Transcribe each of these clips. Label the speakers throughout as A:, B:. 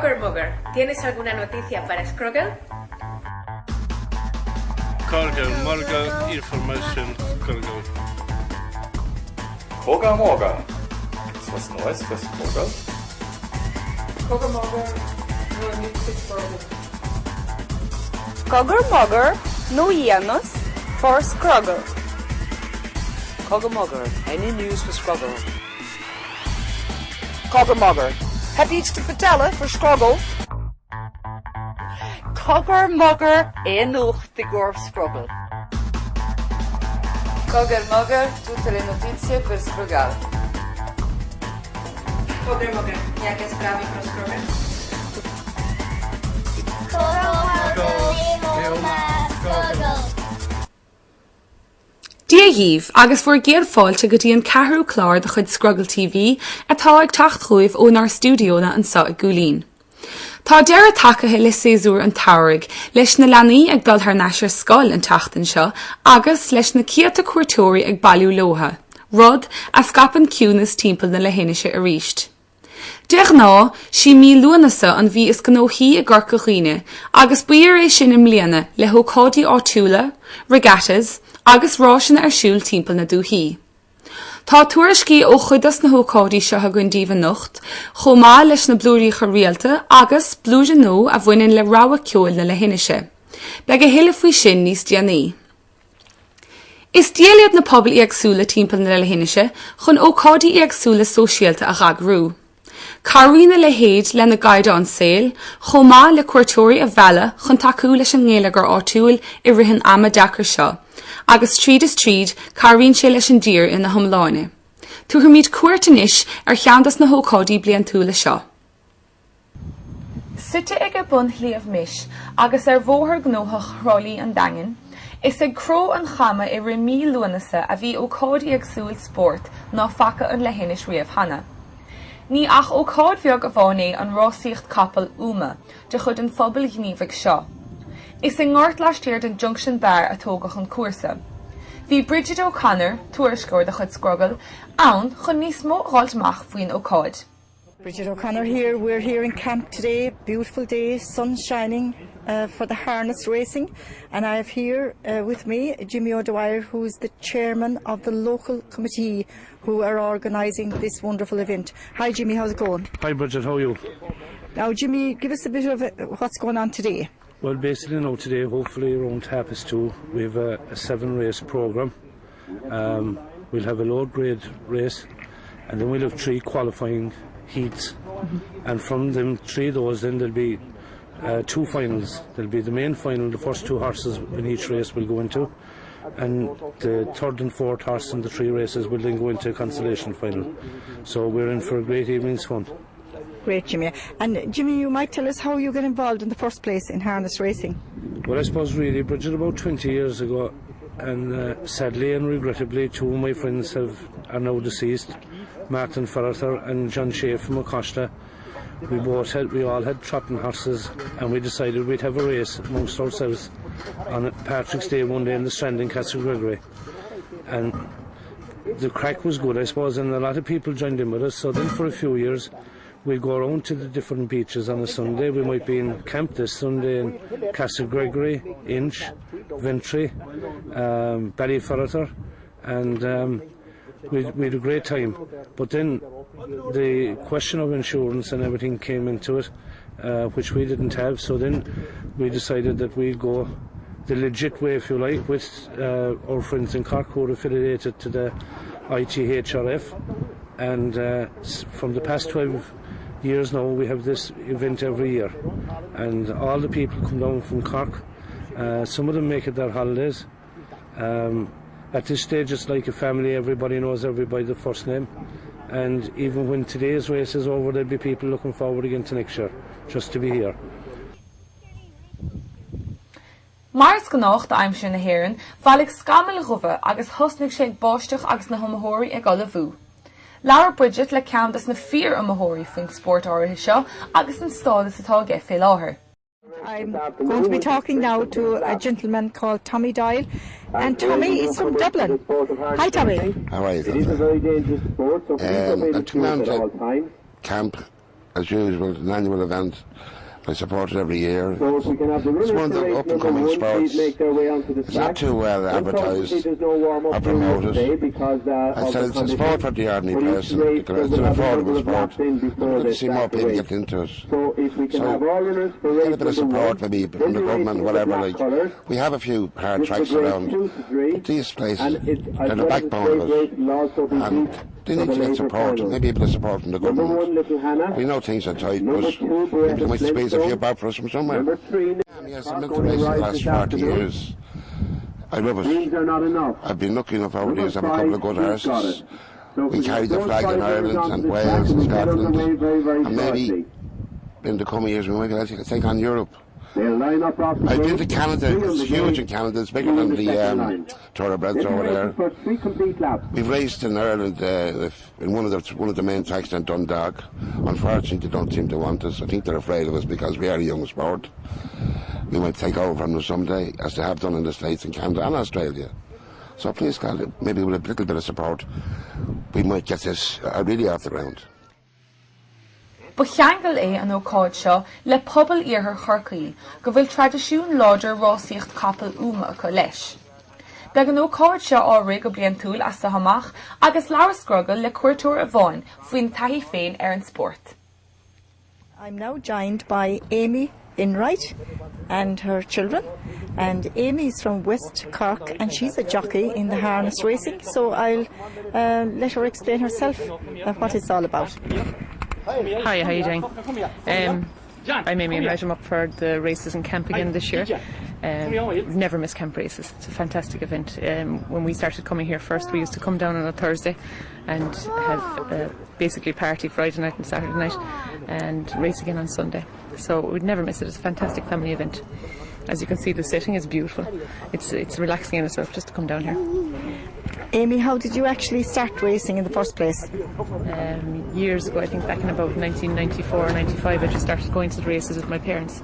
A: Cogger Mugger, ¿tienes alguna noticia para Scroggle?
B: Cogger Mugger Information Scroggle.
C: Cogger Mugger. Gibt's was Neues für Scroggle?
A: Cogger Mugger, nur nichts für Scroggle.
D: Cogger Mugger, no Janus for Scroggle.
E: Cogger Mugger, any news for Scroggle?
F: Cogger Mugger, heb je iets te vertellen voor Scroggle?
D: Cogger Mugger, enough for Scroggle.
E: Cogger Mugger, tutte le notizie per Scroggle.
A: Cogger Mugger, jakie sprawy pro Scroggle?
G: Díomh agus fuair géad fáilte go dtí an ceathrú clár de chud Scroggle TV atá ag teacht chuomh ón our stúdióna an sa Gúlín. Tá deire takeithe le séasúr an Tairg leis na leanaí ag dul th neasar scoil an teachtain seo agus leis na cíata cuairteoirí ag bailiú lotha, rud a scapan ciúnas timpeall na lehéanaise a ríist. Deich ná, sí mí luanasa an bhí is gnóthaí a ggur go dhaoine agus buíar é sin im mbliana le hócádaí áitiúla, regattas agus ráisina ar siúl timpeall na dúthaí. Tá tuairiscí ó chuidas na hócádaí seo a gcuin díomh nocht, chomá leis na blúiríocha rialta agus blúide nó a bhaineann le rabha ceoil na lehéanaise. Beag a thuile faoi sin níos déanaí. Is déaliad na pobl agsúla timpeall na lehéanaise chun ócádaí agsúla sóisialta a ghagrú. Carína le héad le na gaide an saoil, chomá le cuairteoirí a bheala chun takeú leis an ngéalagar áitiúil i ritheann ama deachar seo, agus tríd is tríd caríonn sé leis an dír ina thomláine. Tuair míad cuairteanais ar cheantas na hócádaí bliain túla seo. Suite ag a bun líomh mis agus ar bmhóthar gnótha chrálaí an daingean, is ag cró an chama i rimí luanasa a bhí ócádaí agsúil sport ná faca an lehéanis riamh hana. Ní ach ócád bheag a bhánaí an rásaíocht capall úma de chud an phobal gníomhaigh seo. Is in ngát leistíir den Junction Bar atógach an cuasa. Bhí Bridget O'Connor, tuairiscóir de chud Scroggle, ann chun níos mó ghálteach faoin ócád.
H: Bridget O'Connor here. We're here in camp today. Beautiful day, sun shining for the harness racing. And I have here with me Jimmy O'Dwyer, who is the chairman of the local committee who are organising this wonderful event. Hi Jimmy, how's it going?
B: Hi Bridget, how are you?
H: Now Jimmy, give us a bit of what's going on today.
B: Well, basically now today, hopefully around 2:30, we have a 7-race programme. We'll have a low grade race and then we'll have 3 qualifying heats, and from them 3 of those then there'll be 2 finals. There'll be the main final, the first 2 horses in each race will go into, and the 3rd and 4th horse in the 3 races will then go into a consolation final. So we're in for a great evening's fun.
H: Great, Jimmy. And Jimmy, you might tell us how you got involved in the first place in harness racing.
B: Well, I suppose really, Bridget, about 20 years ago, and sadly and regrettably 2 of my friends are now deceased, Martin Ferreter and John Shea from Acosta. We all had trotting horses, and we decided we'd have a race amongst ourselves on Patrick's Day one day in the Strand in Castlegregory. And the crack was good, I suppose, and a lot of people joined in with us. So then for a few years we'd go around to the different beaches on a Sunday. We might be in camp this Sunday in Castlegregory, Inch, Ventry, Ballyferreter, and we had a great time. But then the question of insurance and everything came into it, which we didn't have. So then we decided that we'd go the legit way, if you like, with our friends in Cork who are affiliated to the ITHRF. And from the past 12 years now, we have this event every year. And all the people come down from Cork. Some of them make it their holidays. At this stage it's like a family, everybody knows everybody by the first name, and even when today's race is over there'll be people looking forward again to next year, just to be here.
G: Mars gnácht aimsin na hÉireann, bhailligh scamal roimhe agus thosnaigh sé ag báisteach agus na hiomaitheoirí ag gala bhú. Leabhar Bridget le ceantas na 4 hiomaitheoirí faoin sport áirithe seo agus an stádas atá ag fé láthair.
H: I'm going to be talking now to a gentleman called Tommy Doyle, and Tommy is from Dublin. Hi Tommy.
I: How are you? It is a very dangerous sport, so please don't make it at camp as usual, an annual event. I support it every year.
J: So if we can have the
I: It's one of the
J: race
I: up-and-coming
J: number one,
I: sports.
J: please make their way onto the
I: It's not
J: track.
I: too well advertised
J: Unfortunately, there's no warm-up
I: or
J: period
I: promoted.
J: today because
I: I
J: of
I: said
J: the
I: it's a sport for the ordinary
J: But each
I: person
J: race
I: because it's
J: will
I: an
J: have a
I: affordable
J: number of
I: sport.
J: laps in before
I: I'd like
J: they
I: to see more
J: start the
I: people
J: race.
I: get into it.
J: So if we can
I: So,
J: have all runners for
I: Get
J: race
I: a bit of
J: number
I: support
J: one,
I: maybe
J: then
I: from the
J: the
I: government,
J: race
I: whatever.
J: with the
I: Like
J: black colours,
I: we have a few hard
J: which
I: tracks
J: is grades
I: around,
J: 2 to 3,
I: but these places
J: and
I: they're the backbone of it, and they need to get support. Maybe a bit of support from the
J: Number one,
I: government.
J: Little Hannah.
I: We know things are tight, but
J: Number 2,
I: maybe
J: Beretta
I: they might squeeze a few
J: Flintstone.
I: back for us from somewhere.
J: Number 3,
I: Yes, I've been to racing the last 40 years. I love it.
J: Greens are not enough.
I: I've been lucky enough over the years to have a
J: Number
I: couple of good
J: 5, he's got
I: horses.
J: it. So if
I: We
J: can
I: carried the
J: have
I: flag
J: those
I: in
J: five runners
I: Ireland
J: onto
I: and
J: the track
I: Wales and
J: we get
I: Scotland,
J: underway very, very
I: and maybe
J: shortly.
I: in the coming years we might be able to take on Europe.
J: They'll line up off the
I: I've been
J: gate,
I: to Canada.
J: three on
I: It's
J: the
I: huge
J: gate,
I: in Canada. It's bigger
J: two on
I: than
J: the
I: the
J: second line.
I: thoroughbreds
J: They'll be
I: over there.
J: racing for 3 complete laps.
I: We've raced in Ireland in one of the main tracks in Dundalk. Unfortunately, they don't seem to want us. I think they're afraid of us because we are a young sport. We might take over from them someday, as they have done in the States and Canada and Australia. So please, God, maybe with a little bit of support, we might get this really off the ground.
G: Ba cheangal é an ócáid seo le pobl iarthar chorcaí go bhfuil tradiisiún láidir rásaíocht capall úma acu leis. Beag an ócáid seo áraigh go bliain túil as sa hamach agus leabhar scrogail le cuairteoir a bháin faoin taithí féin ar an sport.
H: I'm now joined by Amy Enright and her children, and Amy is from West Cork and she's a jockey in the harness racing, so I'll let her explain herself what it's all about.
K: Hi, how are you doing? I'm Amy Enright. I'm up for the races in camp again this year. We've never missed camp races. It's a fantastic event. When we started coming here first, we used to come down on a Thursday and have basically party Friday night and Saturday night and race again on Sunday. So we'd never miss it. It's a fantastic family event. As you can see, the setting is beautiful. It's relaxing in itself just to come down here.
H: Amy, how did you actually start racing in the first place?
K: Years ago, I think back in about 1994 or 95, I just started going to the races with my parents,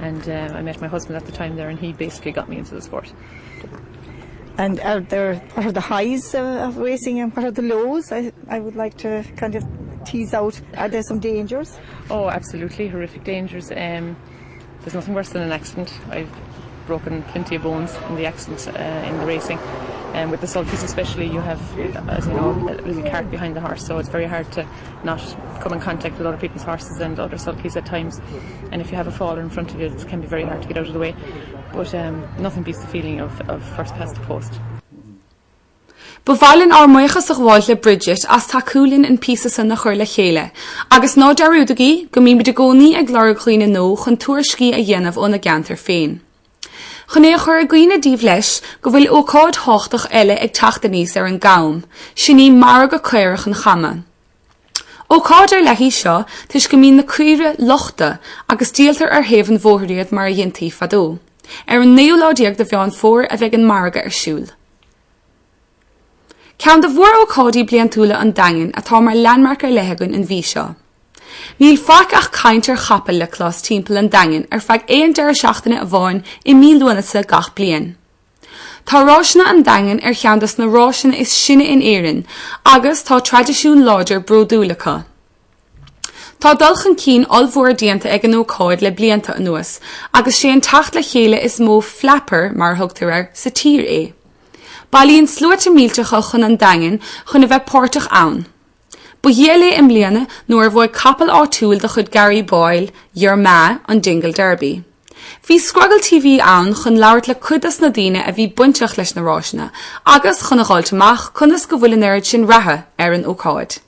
K: and I met my husband at the time there, and he basically got me into the sport.
H: And what are the highs of racing and what are the lows? I would like to kind of tease out, are there some dangers?
K: Oh, absolutely, horrific dangers. There's nothing worse than an accident. I've broken plenty of bones in the accidents in the racing. And with the sulkies especially, you have, as you know, a little cart behind the horse, so it's very hard to not come in contact with other people's horses and other sulkies at times. And if you have a faller in front of you, it can be very hard to get out of the way. But nothing beats the feeling of first past the post.
G: Bhálinn armaochas a gháil le Bridget as tá cúlinn in písa san na chuir le chéile. Agus ná dearúdaí go mí de gcónaí ag leir clína nó chun tuairiscí a dhéanamh ó na geantar féin. Chné chuir a gcuoine díobh leis go bhfuil ócáid háchtach eile ag teachta níos ar an gabham, sinní mar go cuireach an chama. Ócáid ar leithí seo tuis go mín na cuire lochta agus díaltar ar thaobhann mhóthraíodd mar a dhéontaí fadó. Ar an 9 de bheán fór a bheith an marga ar siúl. Ceann de bhór ócádaí bliain túla an daingin atá mar landmark ar leithiúin in bhí seo. Níl faic ach caintear chapel le clás timpeall an daingin ar feadh éon deir seachtaine a bháin I 1900 gach bliain. Tá ráisina an daingin ar cheandas na ráisina is sinne in éireann, agus tá tradiisiún láidir brodúlacha. Tá dulchan cín olmhór déanta ag an ócáid le blianta anuas, agus sé an tacht le chéile is mó flapper mar thugtar ar sa tír é. Bailíonn slúite míltecha chun an daingin chun a bheith pórtach ann. Ba dhéala im bliana nuair bhfuil capall áitiúil de chud Gary Boyle, Your Ma an Dingle Derby. Bhí Scroggle TV ann chun labhairt le cuidas na daoine a bhí buinteach leis na ráisina, agus chun a gháilteach chunas go bhfuil an aird sin ratha ar an ócáid.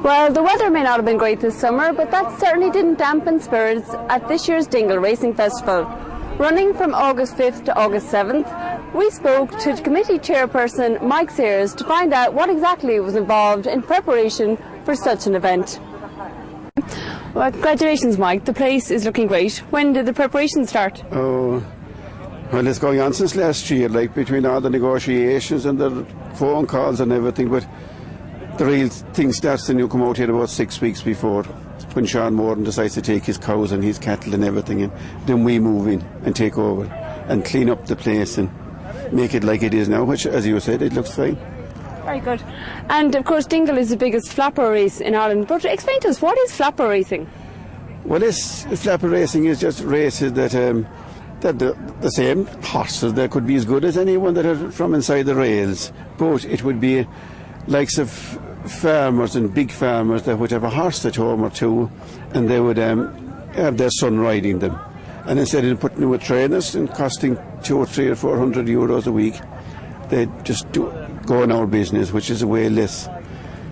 L: Well, the weather may not have been great this summer, but that certainly didn't dampen spirits at this year's Dingle Racing Festival. Running from August 5th to August 7th, we spoke to committee chairperson Mike Sears to find out what exactly was involved in preparation for such an event. Well, congratulations, Mike. The place is looking great. When did the preparation start?
M: Oh, well, it's going on since last year, like between all the negotiations and the phone calls and everything, but the real thing starts when you come out here about 6 weeks before, when Sean Moran decides to take his cows and his cattle and everything, and then we move in and take over and clean up the place and make it like it is now, which, as you said, it looks fine.
L: Very good. And of course Dingle is the biggest flapper race in Ireland, but explain to us, what is flapper racing?
M: Well, flapper racing is just races that the same horses that could be as good as anyone that are from inside the rails, but it would be likes of farmers and big farmers that would have a horse at home or two, and they would have their son riding them, and instead of putting them with trainers and costing 200 or 300 or 400 euros a week, they just go in our business, which is way less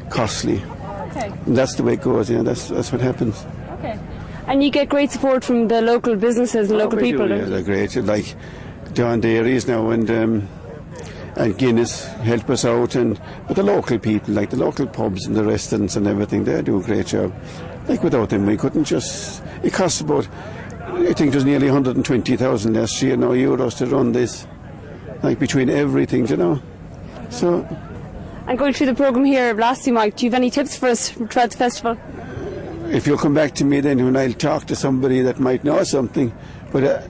M: costly. Okay. And that's the way it goes. That's what happens.
L: Okay. And you get great support from the local businesses and local people.
M: Yeah, they're great. Like John Dairies now and Guinness help us out, but the local people, like the local pubs and the restaurants and everything, they do a great job. Like without them, we couldn't just. It costs about, I think, there's nearly 120,000 last year now euros to run this. Like between everything, So.
L: And going through the programme here, lastly, Mike, do you have any tips for us throughout the festival?
M: If you'll come back to me then when I'll talk to somebody that might know something, but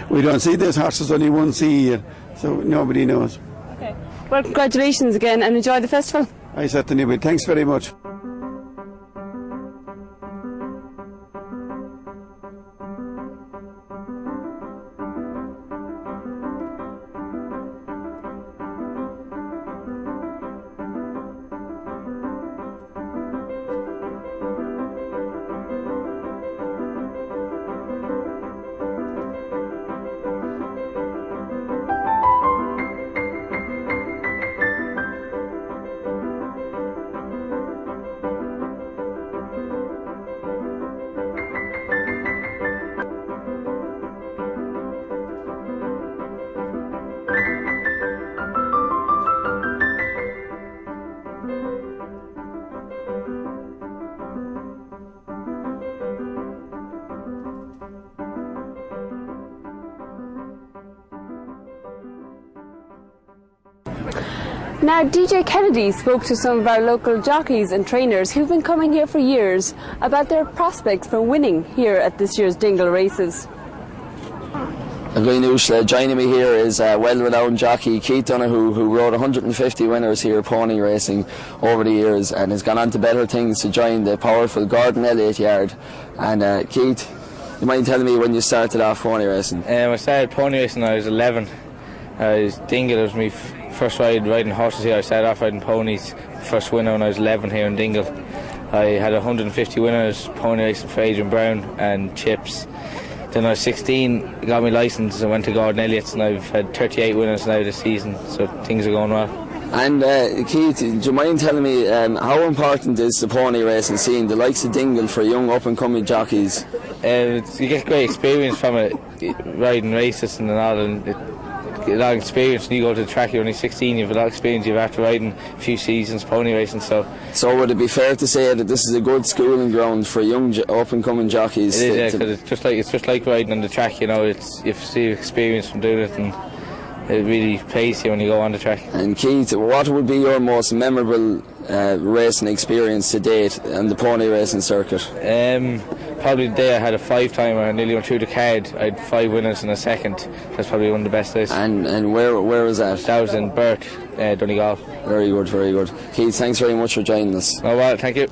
M: we don't see those horses only once a year, so nobody knows.
L: Okay. Well, congratulations again and enjoy the festival.
M: I certainly will. Thanks very much.
L: Now, DJ Kennedy spoke to some of our local jockeys and trainers who've been coming here for years about their prospects for winning here at this year's Dingle races.
N: Joining me here is well-renowned jockey Keith Donoghue, who rode 150 winners here pony racing over the years and has gone on to better things to join the powerful Gordon Elliott yard. And Keith, you mind telling me when you started off pony racing?
B: I started pony racing when I was 11. Dingle was my first riding horses here. I started off riding ponies. First winner when I was 11 here in Dingle. I had 150 winners pony racing for Adrian Brown and Chips. Then I was 16, got my licence and went to Gordon Elliott's, and I've had 38 winners now this season, so things are going well.
N: And Keith, do you mind telling me how important is the pony racing scene, the likes of Dingle, for young up-and-coming jockeys?
B: You get great experience from it, riding races and all, and a lot of experience. When you go to the track, you're only 16, you have a lot of experience. You've after riding a few seasons pony racing. So
N: would it be fair to say that this is a good schooling ground for young up-and-coming jockeys?
B: It is, because it's just like riding on the track. You have experience from doing it, and it really pays you when you go on the track.
N: And Keith, what would be your most memorable racing experience to date on the pony racing circuit?
B: Probably the day I had a 5-timer and nearly went through the card. I had 5 winners in a second. That's probably one of the best days.
N: And where was that?
B: That was in Burt, Donegal.
N: Very good, very good. Keith, thanks very much for joining us.
B: Oh well, thank you.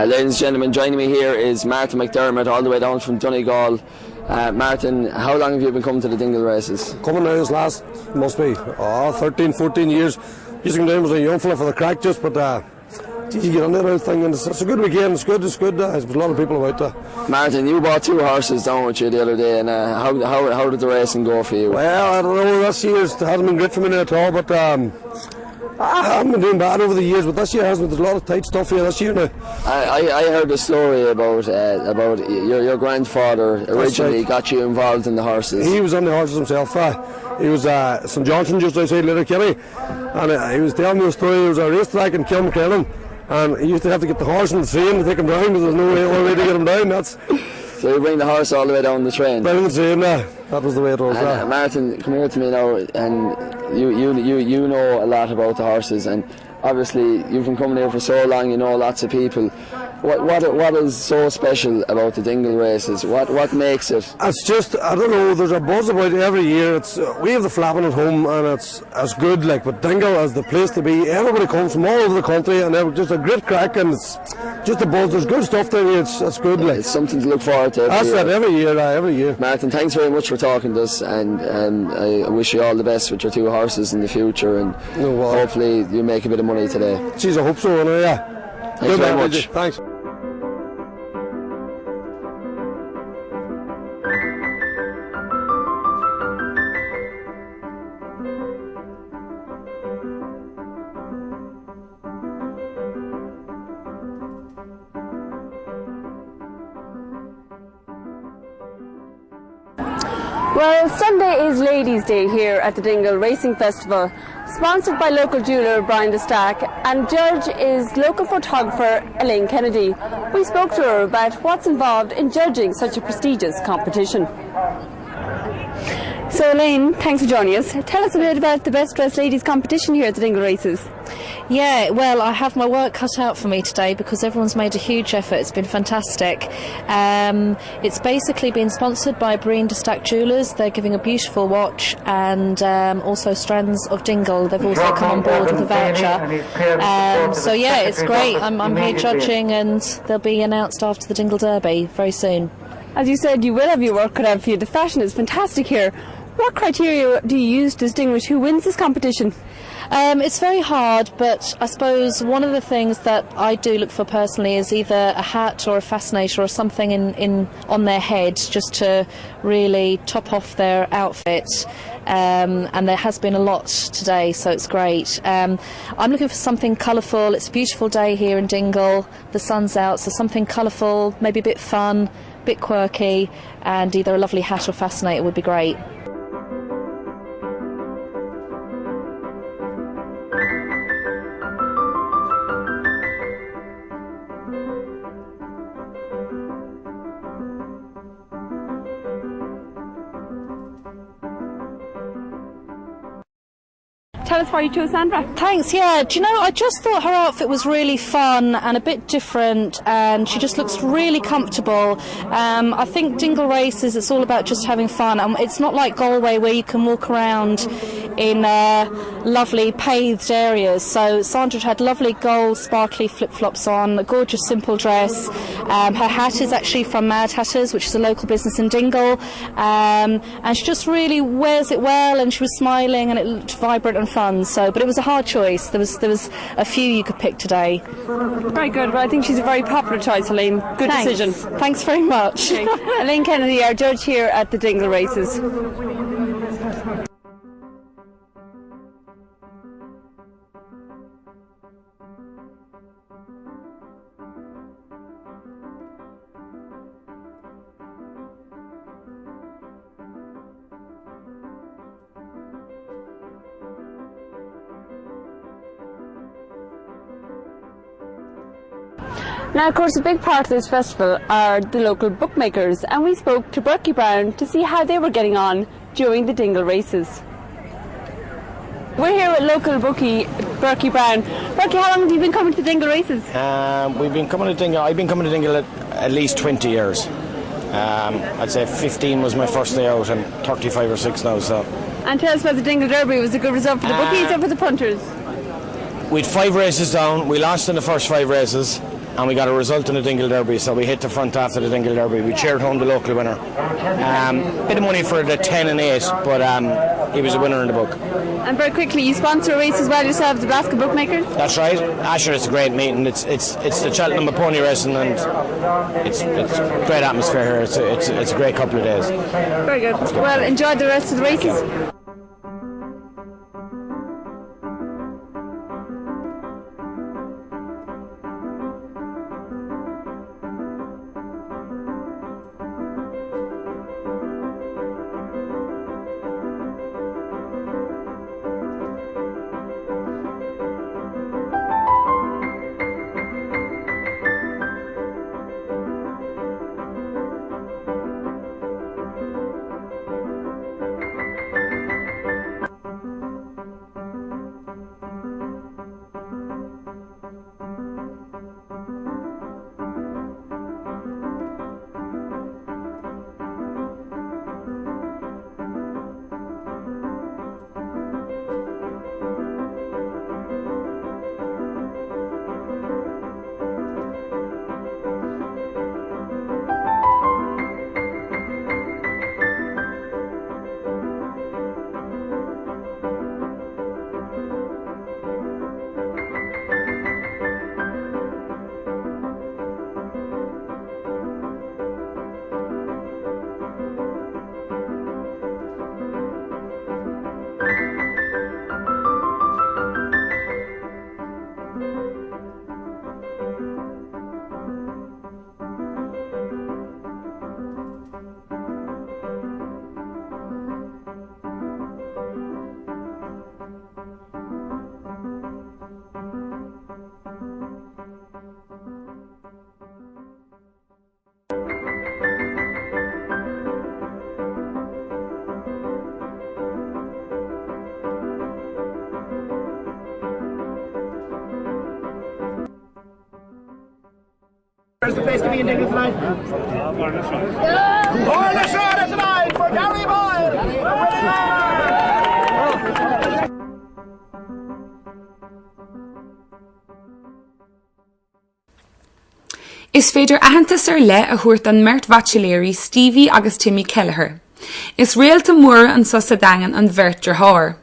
N: Ladies and gentlemen, joining me here is Martha McDermott, all the way down from Donegal. Martin, how long have you been coming to the Dingle races?
O: Coming now this last, must be 13, 14 years. Used to come down as a young fella for the crack just, but you get on that old thing, and it's a good weekend. It's good. There's a lot of people about there.
N: Martin, you bought 2 horses down with you the other day, and how did the racing go for you?
O: Well, I don't know. This year hasn't been great for me at all, but I haven't been doing bad over the years. But this year hasn't. There's a lot of tight stuff here this year now.
N: I heard a story about your grandfather originally got you involved in the horses.
O: He was on the horses himself. He was St Johnson just outside Letterkenny, and he was telling me a story. There was a racetrack in Kilmakennan, and he used to have to get the horse in the train to take him down because there's no way to get him down.
N: So you bring the horse all the way down the train?
O: Down the train, that was the way it was.
N: Martin, come here to me now, and you know a lot about the horses, and obviously you've been coming here for so long, you know lots of people. What is so special about the Dingle races? What makes it?
O: It's just, I don't know, there's a buzz about it every year. We have the flapping at home, and it's good, but Dingle is the place to be. Everybody comes from all over the country, and it's just a great crack, and it's just a buzz. There's good stuff down here. It's good.
N: It's something to look forward to
O: every year. Every year.
N: Martin, thanks very much for talking to us, and I wish you all the best with your 2 horses in the future, and hopefully you make a bit of money today.
O: Jeez, I hope so. Yeah.
N: Thanks very much.
O: Thanks.
L: Well, Sunday is Ladies' Day here at the Dingle Racing Festival, sponsored by local jeweller Brian de Stack, and judge is local photographer Elaine Kennedy. We spoke to her about what's involved in judging such a prestigious competition. So Elaine, thanks for joining us. Tell us a bit about the Best Dressed Ladies competition here at the Dingle Races.
P: Yeah, well, I have my work cut out for me today because everyone's made a huge effort. It's been fantastic. It's basically been sponsored by Brian de Stack Jewellers. They're giving a beautiful watch, and also Strands of Dingle. They've also come on board with a voucher. So yeah, it's great. I'm here judging, and they'll be announced after the Dingle Derby very soon.
L: As you said, you will have your work cut out for you. The fashion is fantastic here. What criteria do you use to distinguish who wins this competition?
P: It's very hard, but I suppose one of the things that I do look for personally is either a hat or a fascinator or something on their head, just to really top off their outfit. And there has been a lot today, so it's great. I'm looking for something colourful. It's a beautiful day here in Dingle. The sun's out, so something colourful, maybe a bit fun, a bit quirky, and either a lovely hat or fascinator would be great.
L: Tell us why you chose Sandra.
P: Thanks, yeah. Do you know, I just thought her outfit was really fun and a bit different, and she just looks really comfortable. I think Dingle Races, it's all about just having fun. It's not like Galway where you can walk around in lovely paved areas. So Sandra had lovely gold sparkly flip-flops on, a gorgeous simple dress. Her hat is actually from Mad Hatters, which is a local business in Dingle. And she just really wears it well, and she was smiling, and it looked vibrant and fun. But it was a hard choice. There was a few you could pick today.
L: Very good. Well, I think she's a very popular choice, Elaine. Good decision.
P: Thanks very much.
L: Okay. Elaine Kennedy, our judge here at the Dingle Races. Now, of course, a big part of this festival are the local bookmakers, and we spoke to Berkey Brown to see how they were getting on during the Dingle Races. We're here with local bookie Berkey Brown. Berkey, how long have you been coming to the Dingle Races?
Q: We've been coming to Dingle. I've been coming to Dingle at least 20 years. I'd say 15 was my first day out, and 35 or 6 now. So.
L: And tell us about the Dingle Derby. Was it a good result for the bookies or for the punters?
Q: We had 5 races down. We lost in the first 5 races. and we got a result in the Dingle Derby, so we hit the front after the Dingle Derby. We cheered home the local winner. Bit of money for the 10 and 8, but he was a winner in the book.
L: And very quickly, you sponsor a race as well yourself, the Blasca Bookmakers?
Q: That's right. Asher, it's a great meeting. It's the Cheltenham Pony Racing, and it's great atmosphere here. It's a great couple of days.
L: Very good. Well, enjoy the rest of the races.
R: Where's the place to be in Dingle tonight? Cornershire tonight for Gary Boyle!
G: Is féidir ahantas le a thuairt an Mert Vachiléirí Stevie agus Timmy Kelleher. Is réalta mór an sosa dagan an Vertir Haar.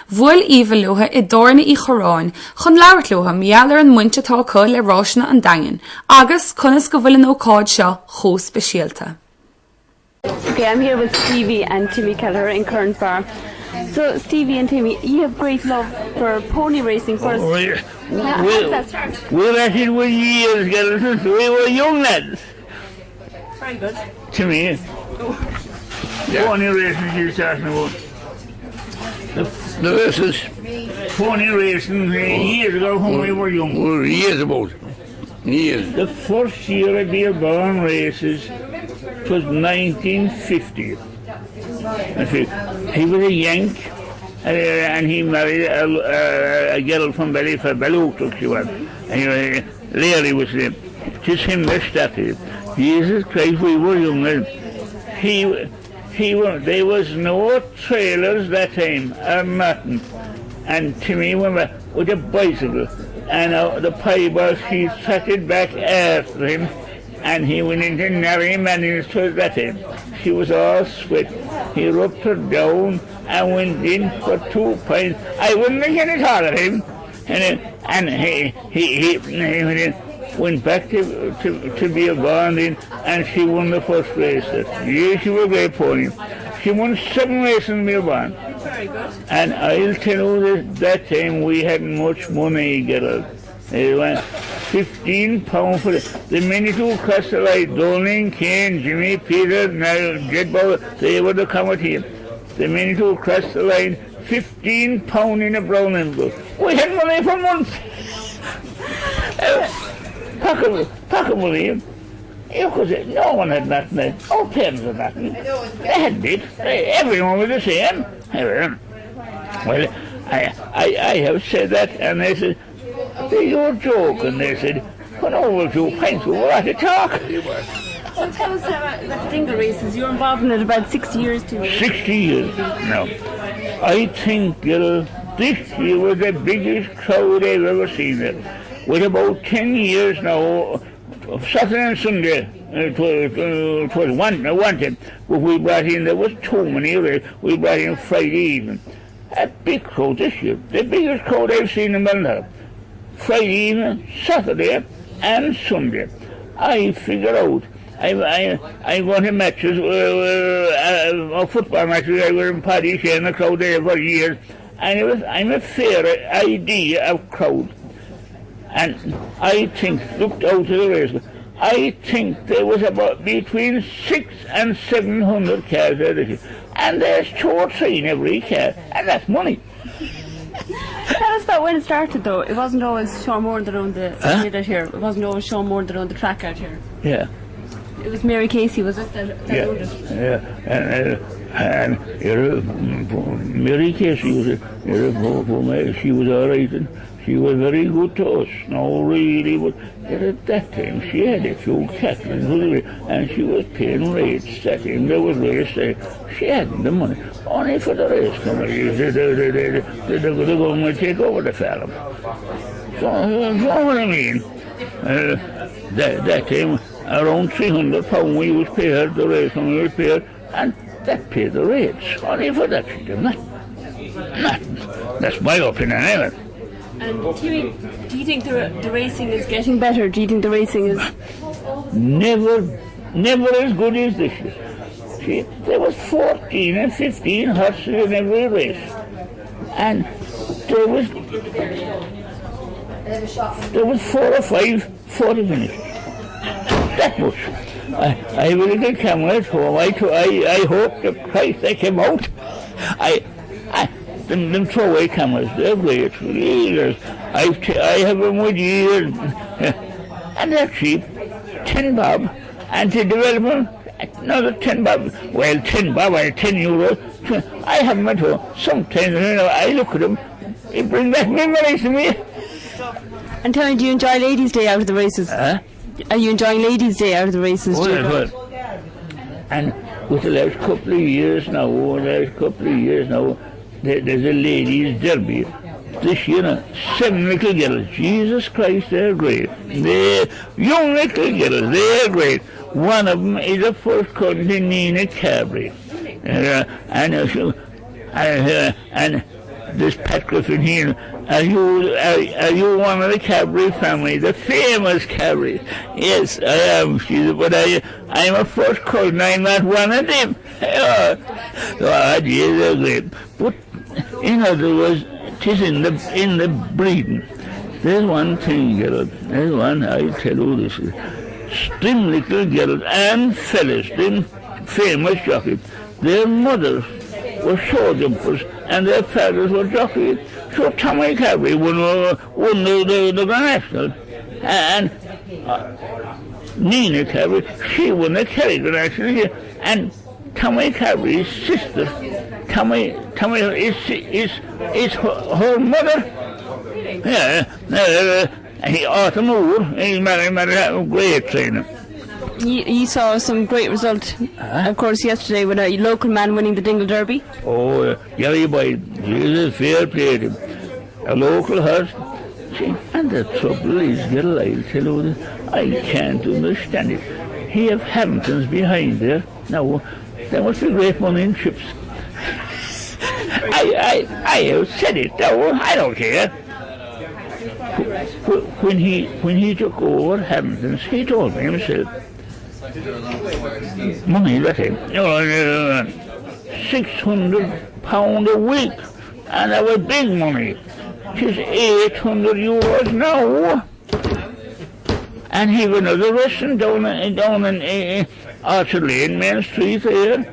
G: Bhuail Eva Loha I dorna I choráin, chun leabhart Loha meallar an muinte tá có le ráisina an dagan, agus conas go bhfuil an ócáid seo chós speisialta.
L: Okay, I'm here with Stevie and Timmy Kelleher in Kearns Bar. So, Stevie and Timmy, you have great love for pony racing first. How did that start?
S: We're at it with years, girls, since we were young lads.
L: Very good.
S: Timmy, pony racing you starting about. The races, pony racing years ago when we were young.
T: Well, years about. Years.
S: The first year of the Barn races was 1950. He was a Yank, and he married a girl from Ballyfoot, she was. And Larry was there. Just him that started. Jesus Christ, we were young. There was no trailers that time, or nothing. And Timmy went with a bicycle, and the piper, she trotted back after him, and he went into Narry Manning's to that time. She was all sweat. He rubbed her down and went in for 2 pints. I wouldn't think any thought of him. And he went back to be a bonding, and she won the first race. Yeah, she was a great pony. She won 7 races in Milburn.
L: Very good.
S: And I'll tell you that time we hadn't much money, girl. It went £15 for the minute who crossed the light. Dolan, Kane, Jimmy, Peter, Jed Bauer, they were the committee. The minute who crossed the line, £15 in a brown envelope. We had money for months. Pack of money. Because no one had nothing. No parents had nothing. They had it. Everyone was the same. Well, I have said that, and they said, you're joking. They said, when over 2 pints, we were at a talk.
L: So tell us about the Dingle races. You're involved in it about 60 years too.
S: 60 years now. I think this year was the biggest crowd I've ever seen it. with about 10 years now, Saturday and Sunday, it was wanted, but we brought in, there was too many races, we brought in Friday evening. A big crowd this year, the biggest crowd I've seen in Belfast. Friday evening, Saturday and Sunday. I figure out, I go to matches, football matches, I was in Paddy Shane, a crowd there for years, and I'm a fair idea of crowd. And I think, looked out to the race, I think there was about between 600 and 700 cars there this year. And there's 2 or 3 in every car, and that's money.
L: Tell us about when it started, though. It wasn't always Sean Moran around the out here. It wasn't always Sean Moran around the track out here.
S: Yeah.
L: It was Mary Casey, was it? That owned it?
S: Yeah. And Mary Casey was she was all right, and she was very good to us. No, really, but at that time she had a few cattle, and she was paying rates that time. There was race there. She hadn't the money. Only for the race companies, the government take over the farm. So, you know what I mean? That time, around £300 we was paid, the race company was paid, and that paid the rates. Only for that she did nothing. That's my opinion, anyway.
L: And do you think the racing is getting better? Do you think the racing is...
S: Never as good as this year. See, there was 14 and 15 horses in every race. And there was 4 or 5 40 minutes. That much. I have a little camera at home. I hope the Christ they came out. Them throwaway cameras, they're great. I have them with years, and they're cheap. 10 bob, and to develop them, another 10 bob. Well, 10 bob, €10. I have them at home. Sometimes, I look at them, it brings back memories to me.
L: And tell me, do you enjoy Ladies' Day out of the races? Are you enjoying Ladies' Day out of the races?
S: Well. And with the last couple of years now, there's a ladies' derby. This year, 7 little girls. Jesus Christ, they're great. They're young little girls, they're great. One of them is a first cousin to Nina Carberry. And this Pat Griffin here, are you one of the Carberry family, the famous Carberry? Yes, I am. But I'm a first cousin, I'm not one of them. Yes, they're great. But in other words, it is in the breeding. There's one thing, girl. There's one, I tell you this. Them little girls and fellas, them famous jockeys, their mothers were show jumpers and their fathers were jockeys. So Tommy Carberry won the Grand National. And Nina Carberry, she won the Kerry Grand National. And Tommy Carberry's sister, Tommy is her mother. Yeah, he Arthur Moore, he married a great trainer.
L: You saw some great result, of course, yesterday with a local man winning the Dingle Derby.
S: Oh, Gary Boyd, he's a fair play to him. A local horse. See, and the trouble is, girl, I'll tell you this, I can't understand it. He have Hamptons behind there. Now, there must be great money in chips. I have said it, though, I don't care. When he took over Hamptons, he told me himself, money that him, £600 a week, and that was big money. It's €800 now. And he got another restaurant down in Archer Lane, Main Street there.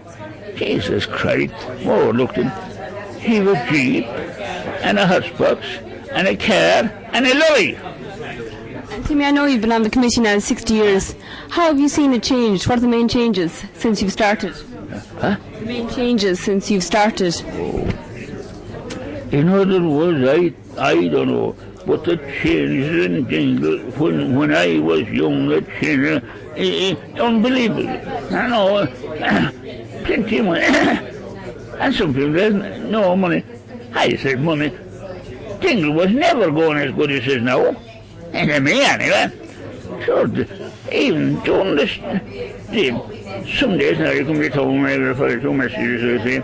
S: Jesus Christ, oh, looked him. He was Jeep, and a Hotbox, and a car, and a lorry.
L: And Timmy, I know you've been on the committee now 60 years. How have you seen it change? What are the main changes since you've started?
S: Huh?
L: The main changes since you've started?
S: Oh. In other words, I don't know, but the changes in Dingle, when I was young, the changes, unbelievable. I know, plenty of money. And some people, there's no money. I said money. Dingle was never going as good as it is now. And me anyway. Sure, even doing this, some days now you come to town where for 2 messages,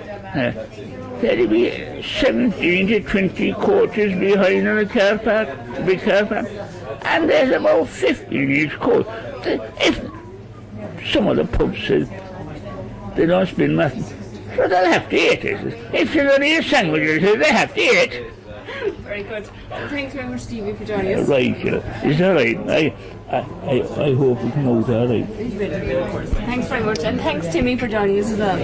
S: there'll be 17 to 20 coaches behind in a car park, big car park, and there's about 15 each coach. If some of the pubs say they don't spend nothing, so they'll have to eat it. If there's only a sandwich, they have to eat.
G: Very good. Thanks very much, Stevie, for joining us.
S: Right, is that right? I hope it knows all right.
G: Thanks very much, and thanks, Timmy, for joining us as well.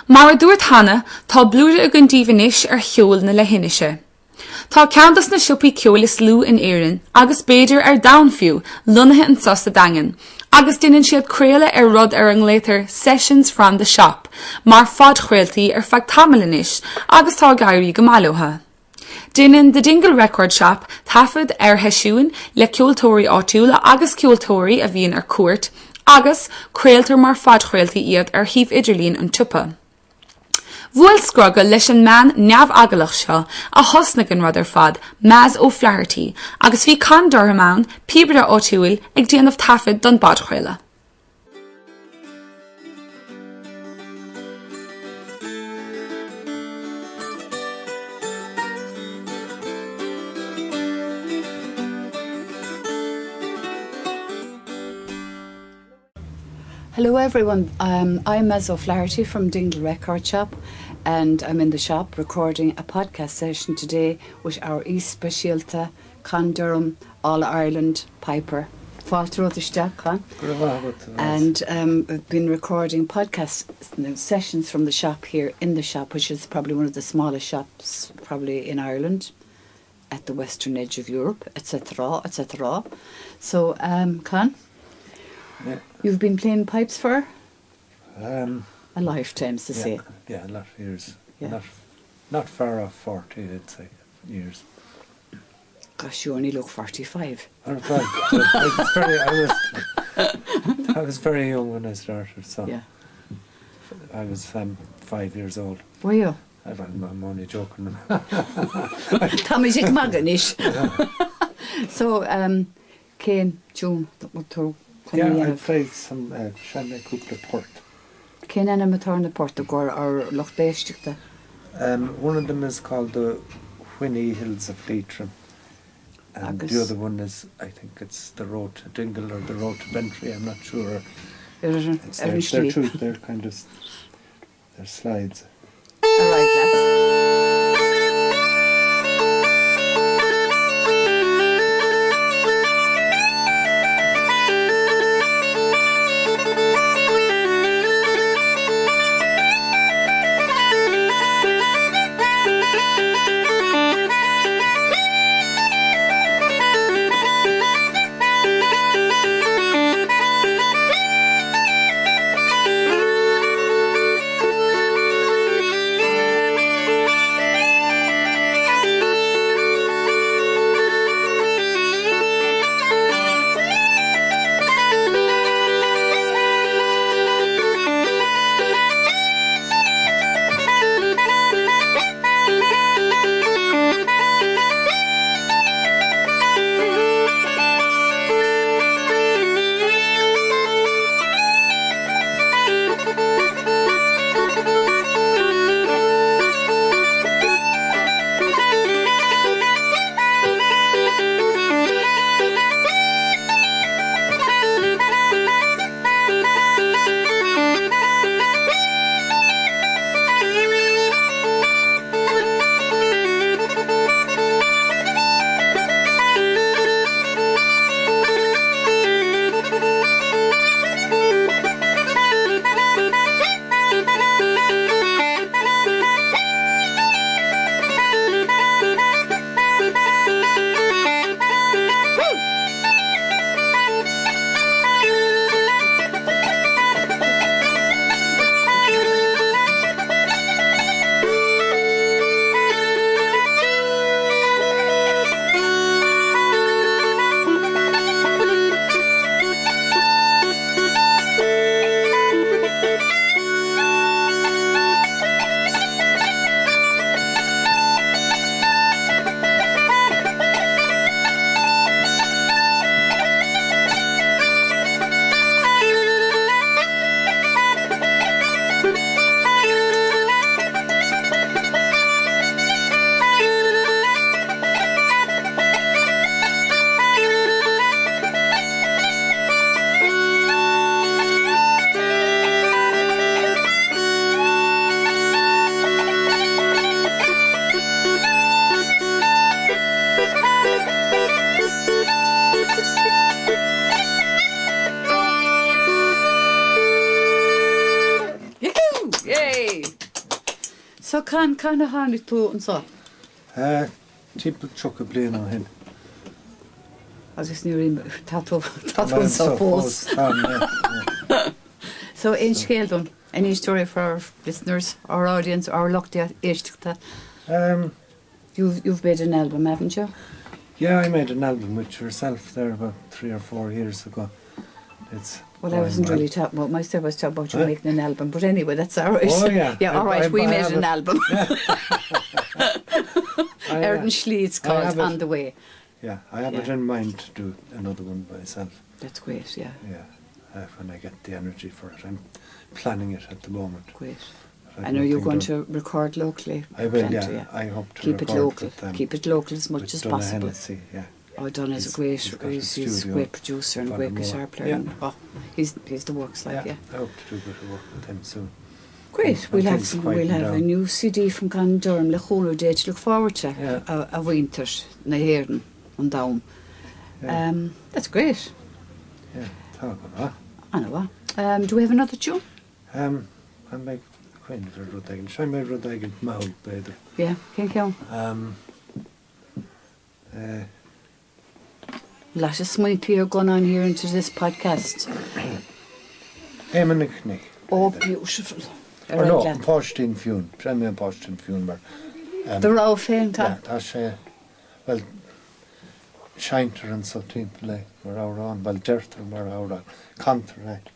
G: Mar a dúirt Hannah, tá blúide a gon díomhanis ar cheol na lehinise. Tá ceantas na siúpaí ceol is lú in éireann, agus béidir ar downfiú, lunathe an sosta dangan. Agus dinan siad créile ar rud ar an létar Sessions from the Shop, mar fad chréiltaí ar fag tamalanis, agus tá gairí go malótha. Dinan the Dingle Record Shop tafad ar heisiúin le ceoltóirí áitiúla agus ceoltóirí a bhíonn ar cuairt, agus créiltar mar fad chréiltaí iad ar híomh idirlín an tupa. Bhuail scrogad leis an man neamh-agalach seo a thosnach an rud ar fad, Maz O'Flaherty, agus bhí can dorthamán pibreadh áitiúil ag déanamh tafad don bad chréile.
U: Hello everyone, I'm Maz O'Flaherty from Dingle Record Shop, and I'm in the shop recording a podcast session today with our East Specialta, Con Durham, All Ireland Piper, Falter Otterstack, and I've been recording podcast sessions from the shop here in the shop, which is probably one of the smallest shops probably in Ireland, at the western edge of Europe, etc., etc. So, Con?
V: Yeah.
U: You've been playing pipes for
V: a
U: lifetime, to say.
V: Yeah, a lot of years.
U: Yeah.
V: Not far off 40, I'd say, years.
U: Gosh, you only look 45.
V: I was very young when I started, so
U: yeah.
V: I was 5 years old.
U: Were you?
V: I'm only joking.
U: Thomas Maganish. So, Kane, June,
V: yeah, I played some Shanley Coupe Port.
U: Kane and Amateur Port or Loch Beishtikta?
V: One of them is called the Whinny Hills of Leitrim. And the other one is, I think it's the Road to Dingle or the Road to Bentry, I'm not sure. They're kind of, they're slides.
U: All right, lads. So can of hánig tú an so?
V: Timp choca blian á hin.
U: Agus ní tatú sa pós. So in scéaldún, any story for our listeners, our audience, our lochta éisteachta? You've made an album, haven't you?
V: Yeah, I made an album with yourself there about 3 or 4 years ago.
U: Well, I wasn't really talking about myself. I was talking about you making an album. But anyway, that's all right.
V: Oh, yeah.
U: Yeah, all right. We made an
V: it.
U: album. Erden Schleed's called On the Way.
V: Yeah, I have it in mind to do another one myself.
U: That's great, yeah.
V: Yeah, when I get the energy for it. I'm planning it at the moment.
U: Great. And are you going to record locally?
V: I will, yeah. I hope to
U: keep it local. Keep it local as much as possible.
V: Hennessy, yeah.
U: Oh, Don is a great, he's a great producer and a great guitar player.
V: Yeah.
U: And, he's the works like, yeah.
V: I hope to do a bit of work with him soon.
U: Great. We'll have a new CD from Con Durham, Le Cholo Day to look forward to. A winter, na Hearden, on down. That's great.
V: Yeah, talk about
U: I know what. Do we have another tune?
V: I'm like quite a Rudagan. Show me Rudagan Maul, better.
U: Yeah, can you? Lot of smart people going on here into this podcast.
V: Nick.
U: Oh, beautiful.
V: Or no, Postin Fune. Try me a Postin Fune.
U: The raw fan,
V: yeah, that's well, Shinter and so play. We're out on. Well, Derther, we're out on. Contra, right?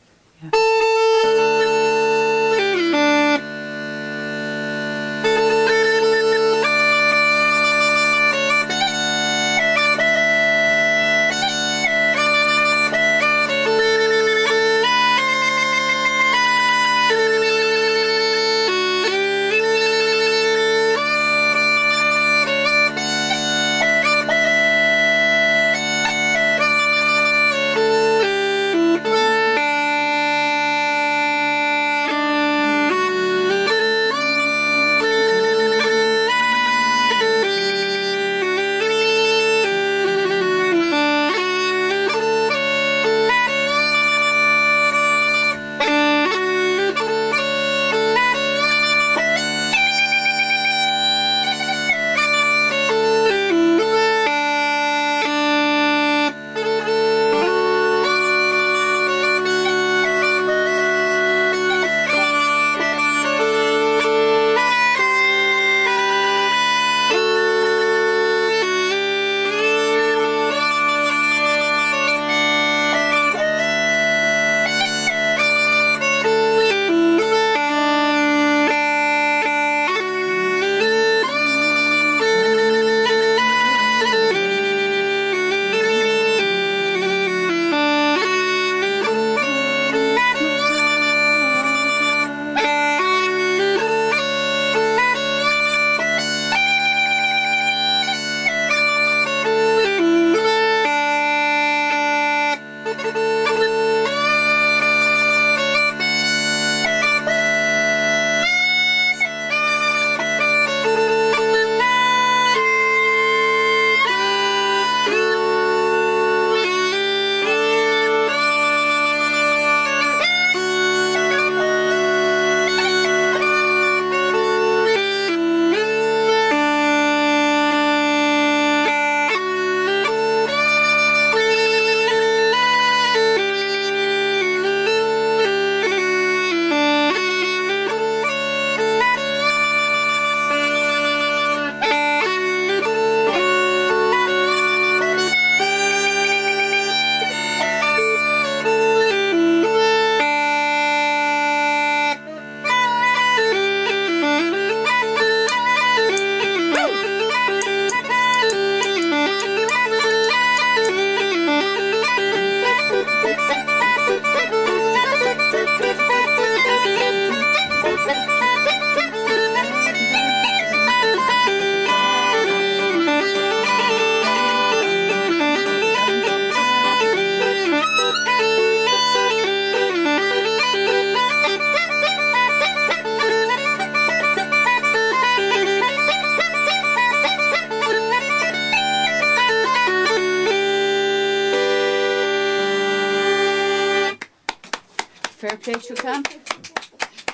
U: Fair play, you can.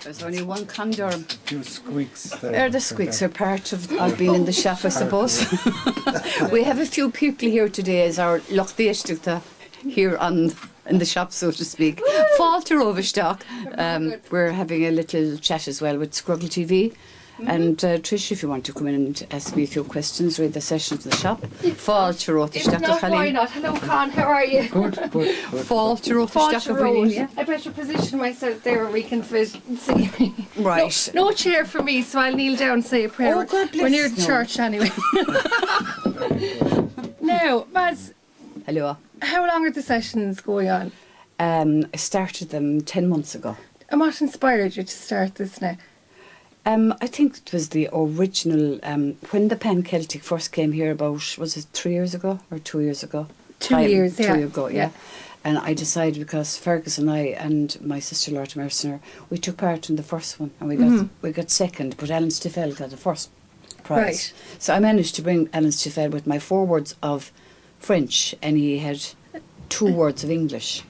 U: There's only one condom.
V: A few squeaks there.
U: They're the squeaks are part of being in the shop, I suppose. We have a few people here today as our Lochdistricta here in the shop, so to speak. Falter Overstock. We're having a little chat as well with Scruggle TV. And Trish, if you want to come in and ask me a few questions, read the sessions in the shop. Falter Overstock.
C: Why not? Hello, Con, how are you?
V: Good.
U: Falter Overstock.
C: Yeah. I better position myself there where we can fit and see me.
U: Right.
C: No chair for me, so I'll kneel down and say a prayer.
U: Oh, God bless.
C: We're near the church anyway. Now, Maz.
U: Hello.
C: How long are the sessions going on?
U: I started them 10 months ago.
C: And what inspired you to start this now?
U: I think it was the original, when the Pan Celtic first came here about, was it 3 years ago or 2 years ago?
C: 2 years, yeah.
U: 2 years ago, yeah. And I decided, because Fergus and I and my sister Loretta Mercer, we took part in the first one and we got second, but Alan Stiffel got the first prize.
C: Right.
U: So I managed to bring Alan Stiffel with my 4 words of French, and he had 2 words of English.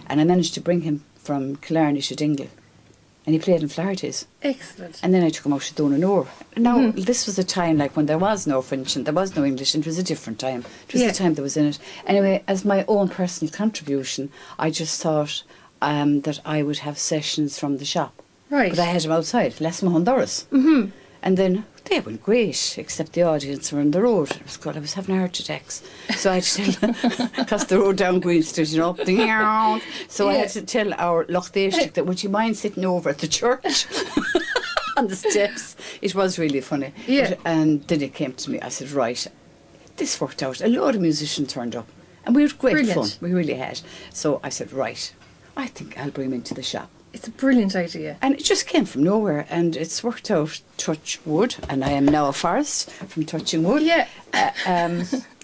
U: And I managed to bring him from Killarney to Dingle. And he played in Flaherty's.
C: Excellent.
U: And then I took him out to Donanore. Now, this was a time like when there was no French and there was no English, and it was a different time. It was the time that was in it. Anyway, as my own personal contribution, I just thought that I would have sessions from the shop.
C: Right.
U: But I had them outside, Les Mahondoras. And then they went great, except the audience were on the road. It was good. I was having heart attacks. So I had to tell, because the road down Green Street, you know, so I had to tell our Lochdistrict that, would you mind sitting over at the church on the steps? It was really funny.
C: Yeah.
U: And then it came to me. I said, right, this worked out. A lot of musicians turned up. And we had great fun. We really had. So I said, right, I think I'll bring him into the shop.
C: It's a brilliant idea.
U: And it just came from nowhere, and it's worked out, touch wood, and I am now a forest from touching wood.
C: Yeah.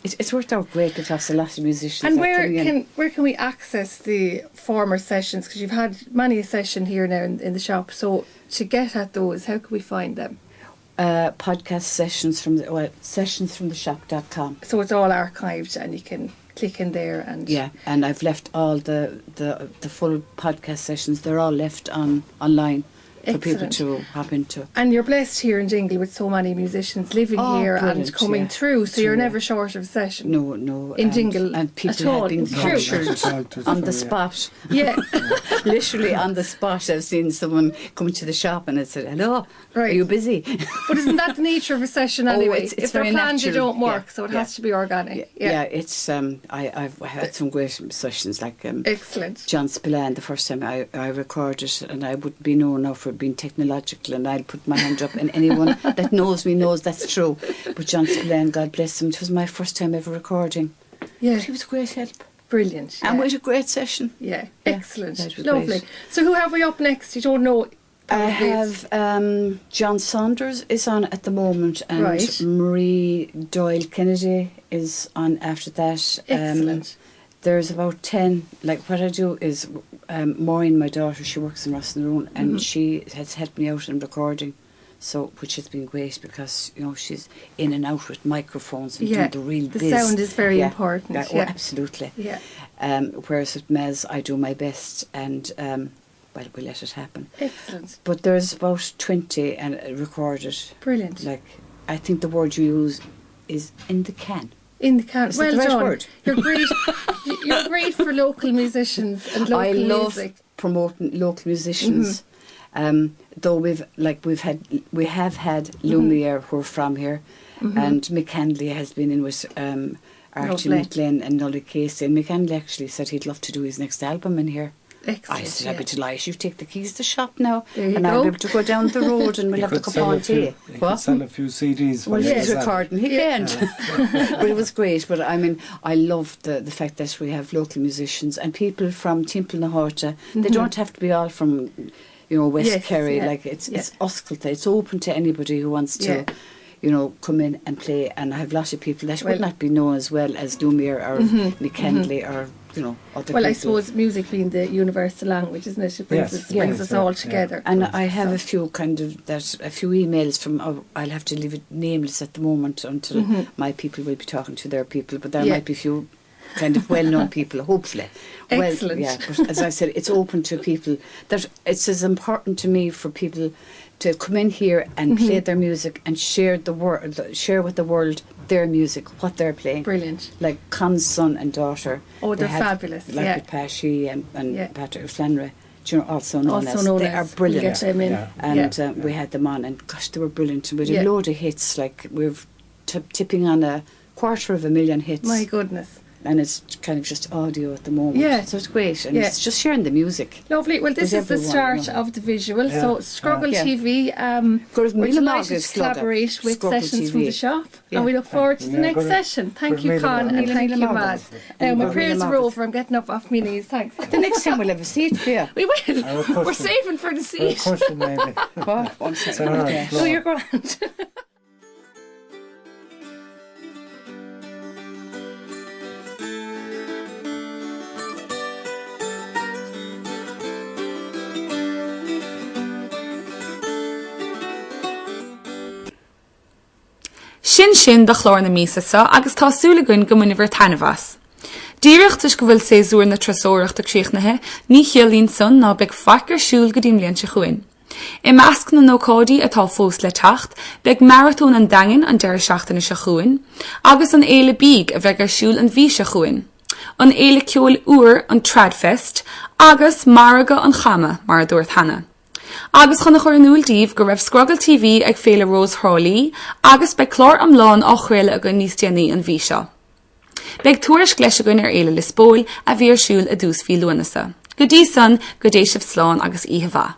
U: It's worked out great because a lot of musicians
C: And
U: are
C: where can we access the former sessions? Because you've had many a session here now in the shop. So to get at those, how can we find them?
U: Podcast sessions from sessionsfromtheshop.com.
C: So it's all archived, and you can click in there and
U: and I've left all the full podcast sessions. They're all left online for people to hop into.
C: And you're blessed here in Dingle with so many musicians living here and coming through, so you're never short of a session.
U: No.
C: In Dingle
U: and people
C: at all.
U: have been captured on the spot.
C: Yeah.
U: Literally on the spot. I've seen someone come to the shop and I said, hello,
C: right.
U: Are you busy?
C: But isn't that the nature of a session anyway?
U: It's
C: if they're
U: very
C: planned,
U: natural.
C: they don't work, so it has to be organic.
U: Yeah, it's I've had some great sessions, like
C: excellent.
U: John Spillane, the first time I recorded, and I wouldn't be known now for being technological, and I'll put my hand up, and anyone that knows me knows that's true. But John Spillane, God bless him, it was my first time ever recording.
C: Yeah.
U: But he was a great help.
C: Brilliant.
U: And we had a great session.
C: Yeah, excellent.
U: Lovely.
C: Great. So who have we up next? You don't know?
U: I have John Saunders is on at the moment, and Marie Doyle Kennedy is on after that.
C: Excellent.
U: There's about 10. Like, what I do is, Maureen, my daughter, she works in Rossnaroon, and she has helped me out in recording, so which has been great because, you know, she's in and out with microphones and doing the real
C: biz. The sound is very important.
U: Oh, absolutely.
C: Yeah.
U: Whereas with Mez, I do my best, and well, we let it happen.
C: Excellent.
U: But there's about 20 and recorded.
C: Brilliant.
U: Like, I think the word you use is in the can.
C: In the can.
U: Is
C: well
U: that the right
C: done.
U: Word?
C: You're great. You're great for local musicians and local music.
U: I love promoting local musicians. Though we have had Lumiere who are from here, and Mick Handley has been in with Archie McLean and Nolly Casey. And Mick Handley actually said he'd love to do his next album in here.
C: Excellent.
U: I said, I'd be delighted. You take the keys to the shop now,
C: and
U: I'll be able to go down the road and we'll have a cup of tea.
V: You could sell a few CDs.
U: Well, he's recording. He can't. But it was great. But I mean, I love the fact that we have local musicians and people from Timple na Horta. They don't have to be all from, you know, West Kerry. Like it's Osculta. It's open to anybody who wants to. You know, come in and play, and I have lots of people that would not be known as well as Lumiere or Mick Handley or, you know, other people.
C: Well, I suppose music being the universal language, isn't it? It brings us all together.
U: And I have a few emails from, I'll have to leave it nameless at the moment until my people will be talking to their people, but there might be a few kind of well-known people, hopefully.
C: Excellent.
U: Well, yeah, but as I said, it's open to people. That it's as important to me for people to come in here and play their music and share with the world their music, what they're playing.
C: Brilliant.
U: Like Con's son and daughter.
C: Oh, they're fabulous.
U: Like with Pashy and Patrick Flannery. Also known as. They are brilliant.
C: Get them in.
U: And we had them on, and gosh, they were brilliant. We had a load of hits, like we're tipping on 250,000 hits.
C: My goodness.
U: And it's kind of just audio at the moment.
C: Yeah.
U: So it's great. And it's just sharing the music.
C: Lovely. Well, this is the start of the visual. So Scruggle TV, we're delighted to collaborate with Sessions from the Shop. And we look forward to the next session. Thank you, Con, and thank you, Maz. My prayers are over. I'm getting up off my knees. Thanks.
U: The next time we'll have a seat for you.
C: We will. We're saving for the seat.
V: Maybe.
U: One second.
C: No, you're grand.
G: Sin de chlár na mísa agus tásúlagun go munibhar tanmhas. Díreachtas go bhfuil sé zúr na trasóireachta críochnathe, ní cheolín son ná beag farcar siúl go dtí mbliain se chuin. I measc na nócódaí atá fós le tacht, beag marathón an dagan an deir seachtainna se chuin, agus an éile bíg a bheith ar siúl an bhí se chuin. An éile ceol uair an Tradfest, agus maraga an chama mar a dúirt hana. Agus chuna chuir an úldíobh go raibh Scruggle TV ag féile Rose Hurley, agus beag clár am lán á chréile a go níos déanaí an bhí seo. Beag tuairis gleisiúin ar éile le spóil a bhí ar siúl a dús fí luanasa. Go dtí san, go déisibh sláán agus iha bha.